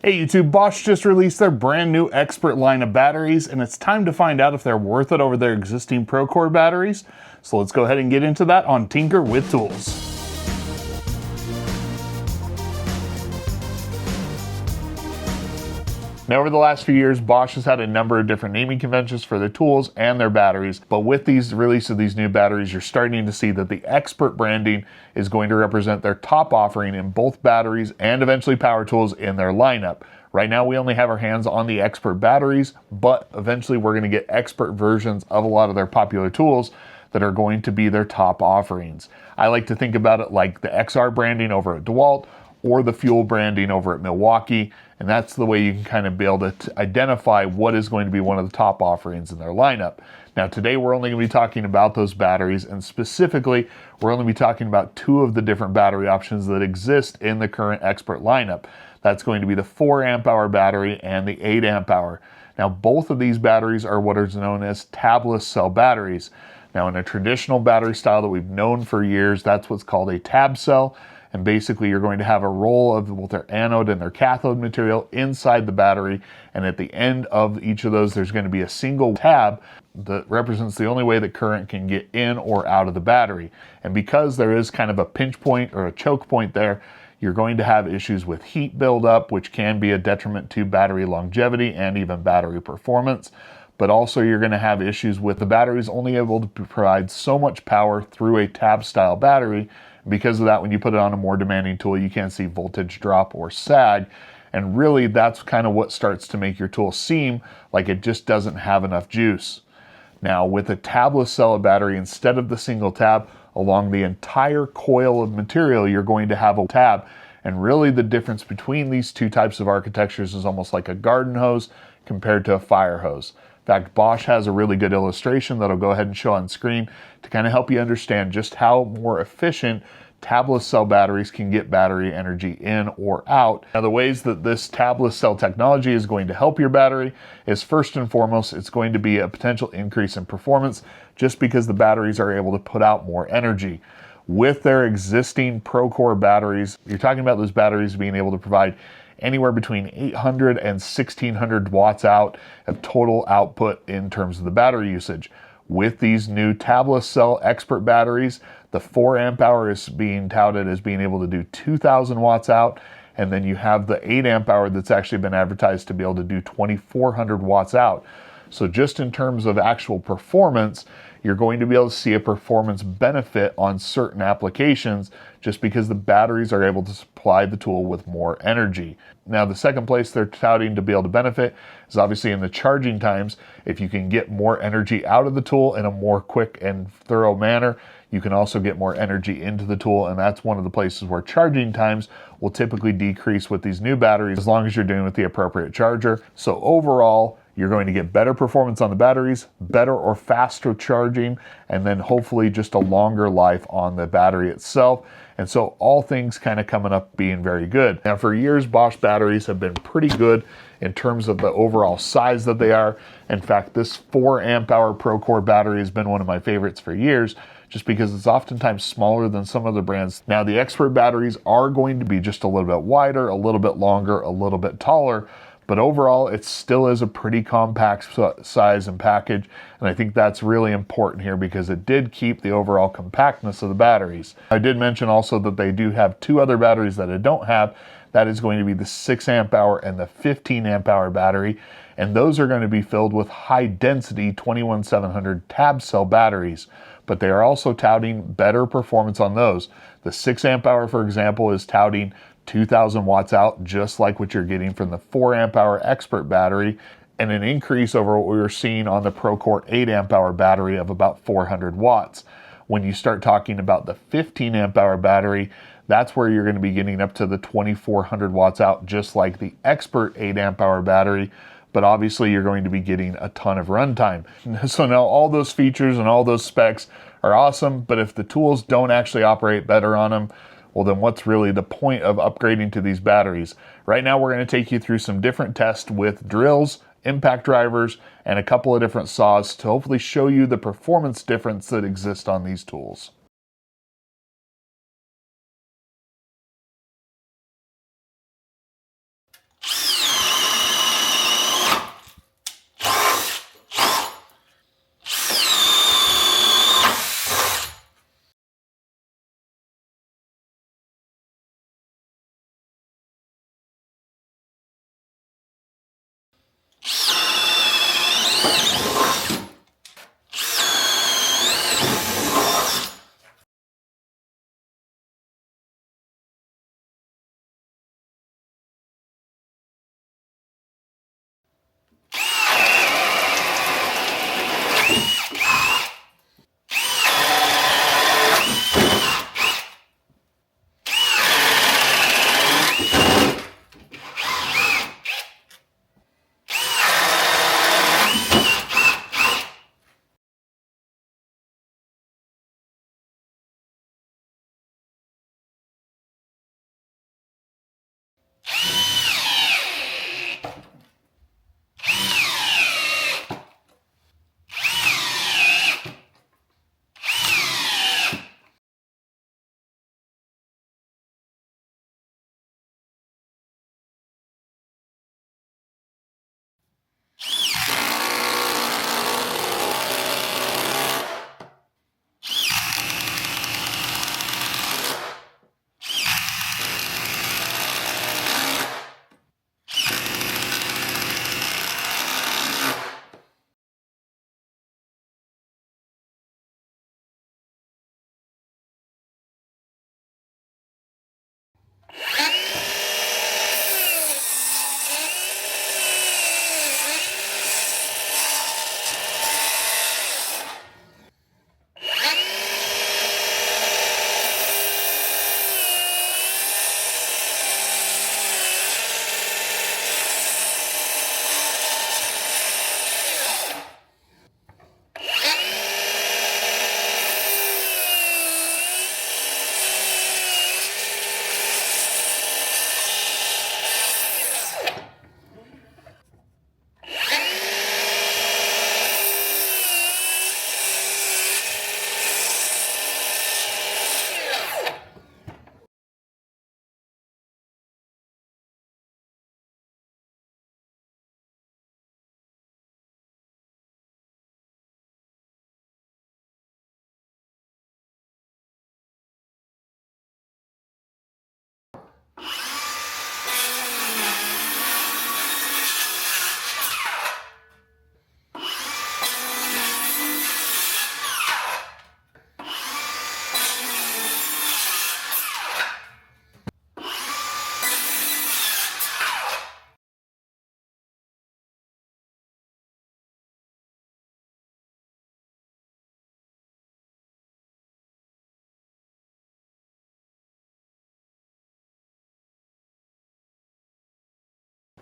Hey YouTube, Bosch just released their brand new Expert line of batteries, and it's time to find out if they're worth it over their existing ProCORE batteries. So let's go ahead and get into that on Tinker with Tools. Now, over the last few years, Bosch has had a number of different naming conventions for their tools and their batteries, but with these release of these new batteries, you're starting to see that the Expert branding is going to represent their top offering in both batteries and eventually power tools in their lineup. Right now, we only have our hands on the Expert batteries, but eventually we're going to get Expert versions of a lot of their popular tools that are going to be their top offerings. I like to think about it like the XR branding over at DeWalt or the Fuel branding over at Milwaukee, and that's the way you can kind of be able to identify what is going to be one of the top offerings in their lineup. Now today we're only going to be talking about those batteries, and specifically we're only going to be talking about two of the different battery options that exist in the current Expert lineup. That's going to be the 4 amp hour battery and the 8 amp hour. Now both of these batteries are what is known as tabless cell batteries. Now in a traditional battery style that we've known for years, that's what's called a tab cell. And basically you're going to have a roll of both their anode and their cathode material inside the battery. And at the end of each of those, there's going to be a single tab that represents the only way that current can get in or out of the battery. And because there is kind of a pinch point or a choke point there, you're going to have issues with heat buildup, which can be a detriment to battery longevity and even battery performance. But also you're going to have issues with the batteries only able to provide so much power through a tab style battery. Because of that, when you put it on a more demanding tool, you can't see voltage drop or sag. And really, that's kind of what starts to make your tool seem like it just doesn't have enough juice. Now, with a tabless cell battery, instead of the single tab, along the entire coil of material, you're going to have a tab. And really, the difference between these two types of architectures is almost like a garden hose compared to a fire hose. In fact, Bosch has a really good illustration that I'll go ahead and show on screen to kind of help you understand just how more efficient tabless cell batteries can get battery energy in or out. Now, the ways that this tabless cell technology is going to help your battery is first and foremost, it's going to be a potential increase in performance just because the batteries are able to put out more energy. With their existing ProCORE batteries, you're talking about those batteries being able to provide anywhere between 800 and 1600 watts out of total output in terms of the battery usage. With these new tabless cell Expert batteries, the 4 amp hour is being touted as being able to do 2000 watts out, and then you have the 8 amp hour that's actually been advertised to be able to do 2400 watts out. So just in terms of actual performance, you're going to be able to see a performance benefit on certain applications just because the batteries are able to supply the tool with more energy. Now, the second place they're touting to be able to benefit is obviously in the charging times. If you can get more energy out of the tool in a more quick and thorough manner, you can also get more energy into the tool, and that's one of the places where charging times will typically decrease with these new batteries as long as you're doing with the appropriate charger. So overall, you're going to get better performance on the batteries, better or faster charging, and then hopefully just a longer life on the battery itself. And so all things kind of coming up being very good. Now for years, Bosch batteries have been pretty good in terms of the overall size that they are. In fact, this 4 amp hour ProCORE battery has been one of my favorites for years, just because it's oftentimes smaller than some other brands. Now the Expert batteries are going to be just a little bit wider, a little bit longer, a little bit taller, but overall it still is a pretty compact size and package, and I think that's really important here because it did keep the overall compactness of the batteries. I did mention also that they do have two other batteries that I don't have. That is going to be the 6 amp hour and the 15 amp hour battery, and those are going to be filled with high density 21700 tab cell batteries, but they are also touting better performance on those. The 6 amp hour, for example, is touting 2000 watts out, just like what you're getting from the 4 amp hour Expert battery, and an increase over what we were seeing on the ProCORE 8 amp hour battery of about 400 watts. When you start talking about the 15 amp hour battery, that's where you're going to be getting up to the 2400 watts out, just like the Expert 8 amp hour battery, but obviously you're going to be getting a ton of runtime. So now all those features and all those specs are awesome, but if the tools don't actually operate better on them, well then what's really the point of upgrading to these batteries? Right now we're going to take you through some different tests with drills, impact drivers, and a couple of different saws to hopefully show you the performance difference that exists on these tools.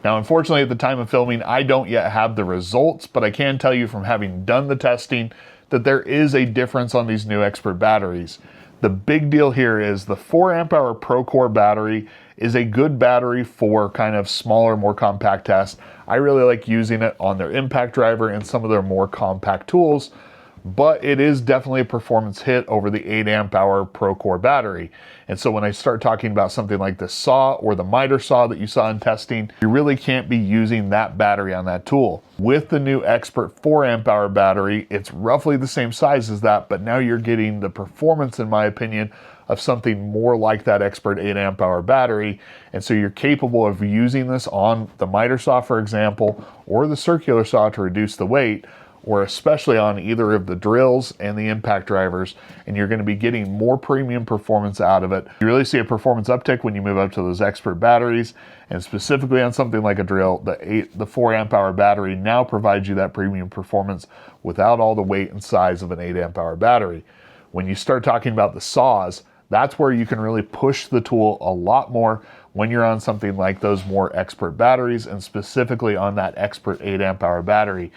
Now, unfortunately, at the time of filming, I don't yet have the results, but I can tell you from having done the testing that there is a difference on these new Expert batteries. The big deal here is the 4 amp hour ProCORE battery is a good battery for kind of smaller, more compact tests. I really like using it on their impact driver and some of their more compact tools, but it is definitely a performance hit over the 8 amp hour ProCORE battery. And so when I start talking about something like the saw or the miter saw that you saw in testing, you really can't be using that battery on that tool. With the new Expert 4 amp hour battery, it's roughly the same size as that, but now you're getting the performance, in my opinion, of something more like that Expert 8 amp hour battery. And so you're capable of using this on the miter saw, for example, or the circular saw to reduce the weight, or especially on either of the drills and the impact drivers, and you're going to be getting more premium performance out of it. You really see a performance uptick when you move up to those Expert batteries, and specifically on something like a drill, the 4 amp hour battery now provides you that premium performance without all the weight and size of an 8 amp hour battery. When you start talking about the saws, that's where you can really push the tool a lot more when you're on something like those more Expert batteries, and specifically on that Expert 8 amp hour battery.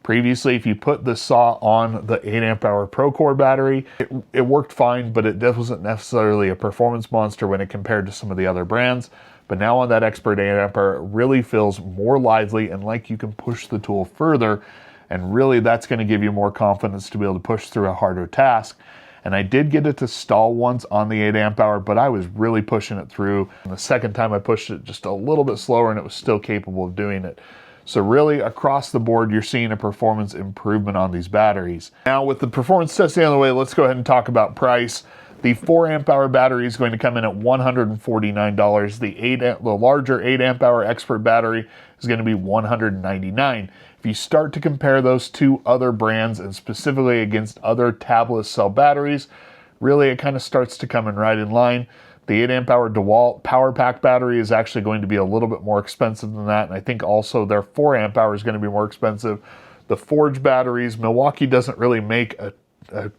Previously, if you put the saw on the 8 amp hour ProCORE battery, it worked fine, but it wasn't necessarily a performance monster when it compared to some of the other brands. But now on that Expert 8 amp hour, it really feels more lively and like you can push the tool further. And really that's going to give you more confidence to be able to push through a harder task. And I did get it to stall once on the 8 amp hour, but I was really pushing it through. And the second time I pushed it just a little bit slower and it was still capable of doing it. So really across the board, you're seeing a performance improvement on these batteries. Now with the performance testing out of the way, let's go ahead and talk about price. The 4 amp hour battery is going to come in at $149. The larger 8 amp hour Expert battery is going to be $199. If you start to compare those two other brands, and specifically against other tabless cell batteries, really it kind of starts to come in right in line. The 8 amp hour DeWalt Power Pack battery is actually going to be a little bit more expensive than that, and I think also their 4 amp hour is going to be more expensive. The Forge batteries, Milwaukee doesn't really make a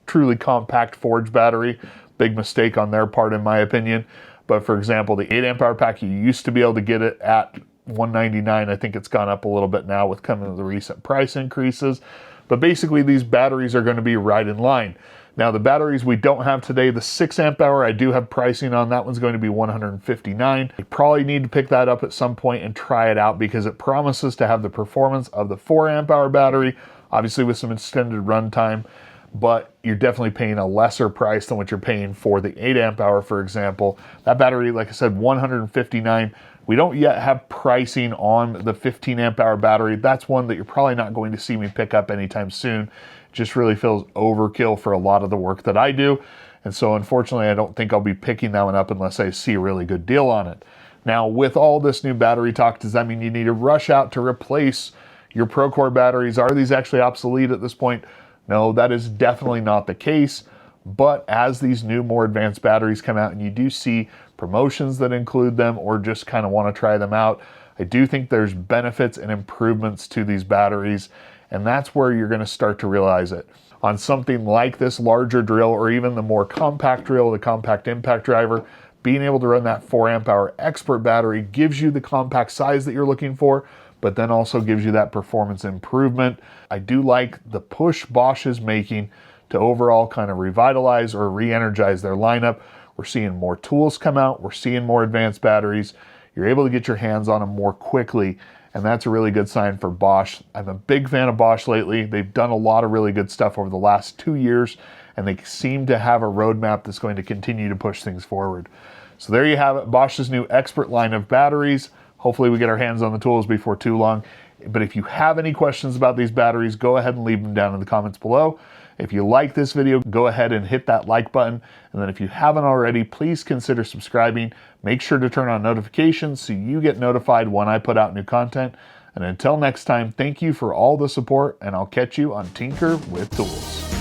truly compact Forge battery. Big mistake on their part, in my opinion. But for example, the 8 amp hour pack, you used to be able to get it at $199. I think it's gone up a little bit now with coming to the recent price increases. But basically these batteries are going to be right in line. Now the batteries we don't have today, the 6 amp hour, I do have pricing on. That one's going to be $159. You probably need to pick that up at some point and try it out because it promises to have the performance of the 4 amp hour battery, obviously with some extended runtime, but you're definitely paying a lesser price than what you're paying for the 8 amp hour, for example. That battery, like I said, $159. We don't yet have pricing on the 15 amp hour battery. That's one that you're probably not going to see me pick up anytime soon. Just really feels overkill for a lot of the work that I do. And so unfortunately, I don't think I'll be picking that one up unless I see a really good deal on it. Now, with all this new battery talk, does that mean you need to rush out to replace your ProCORE batteries? Are these actually obsolete at this point? No, that is definitely not the case. But as these new, more advanced batteries come out and you do see promotions that include them or just kind of want to try them out, I do think there's benefits and improvements to these batteries. And that's where you're going to start to realize it. On something like this larger drill or even the more compact drill, the compact impact driver, being able to run that 4 amp hour Expert battery gives you the compact size that you're looking for, but then also gives you that performance improvement. I do like the push Bosch is making to overall kind of revitalize or re-energize their lineup. We're seeing more tools come out. We're seeing more advanced batteries. You're able to get your hands on them more quickly. And that's a really good sign for Bosch. I'm a big fan of Bosch lately. They've done a lot of really good stuff over the last 2 years, and they seem to have a roadmap that's going to continue to push things forward. So there you have it, Bosch's new Expert line of batteries. Hopefully we get our hands on the tools before too long. But if you have any questions about these batteries, go ahead and leave them down in the comments below. If you like this video, go ahead and hit that like button. And then if you haven't already, please consider subscribing. Make sure to turn on notifications so you get notified when I put out new content. And until next time, thank you for all the support, and I'll catch you on Tinker with Tools.